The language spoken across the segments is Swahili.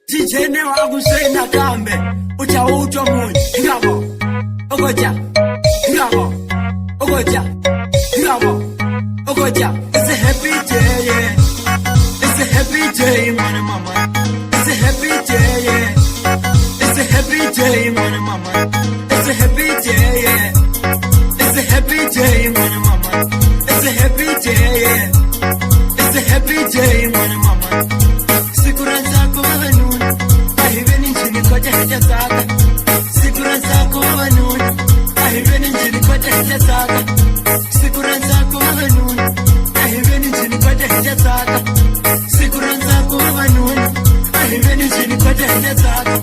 Tichene wakusena kambe uchautwa munye ngabo okoja ngabo okoja ngabo okoja. It's a happy day, yeah. It's a happy day, mwana mama. It's a happy day, yeah. It's a happy day, mwana mama. It's a happy day, yeah. It's a happy day, mwana mama. It's a happy day, yeah. It's a happy day, mwana mama. Sikura zako hanun, ahiveni nchini kwa jahaja zaka. Sikura zako hanun, ahiveni nchini kwa jahaja zaka. Sikura zako hanun, ahiveni nchini kwa jahaja zaka. Sikura zako hanun, ahiveni nchini kwa jahaja zaka.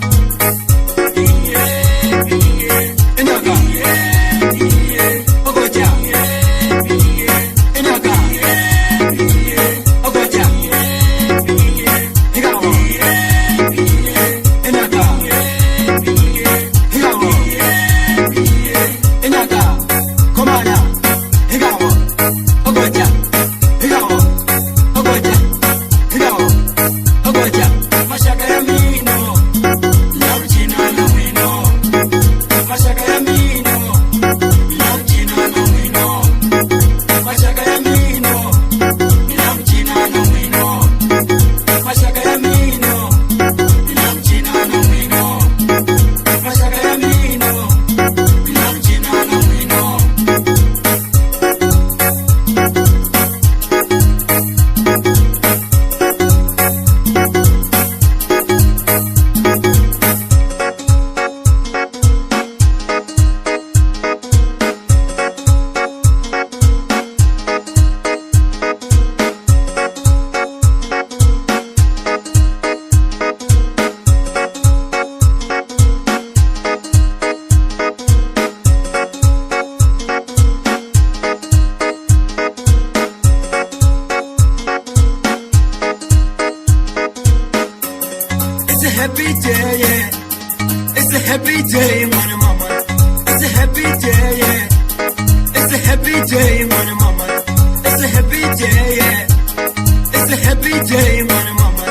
It's a happy day, yeah. It's a happy day, mwana mama. It's a happy day, yeah. It's a happy day, mwana mama. It's a happy day, yeah. It's a happy day, mwana mama.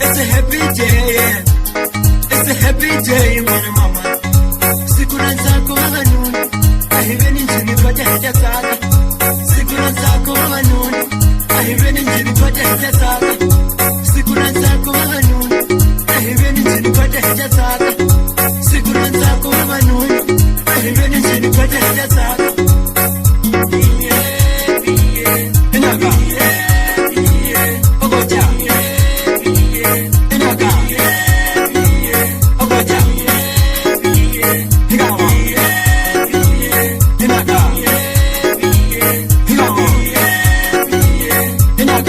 It's a happy day, yeah. It's a happy day, mwana mama. Sikura zako hanun, ahiveni nchini kwa jahaja zaka. Sikura zako hanun, ahiveni nchini kwa jahaja zaka. Sikura zako hanun, ahiveni nchini kwa jahaja zaka. Sikura zako hanun, ahiveni nchini kwa jahaja zaka. Inaga ogoja inaga ogoja higawa inaga higawa inaga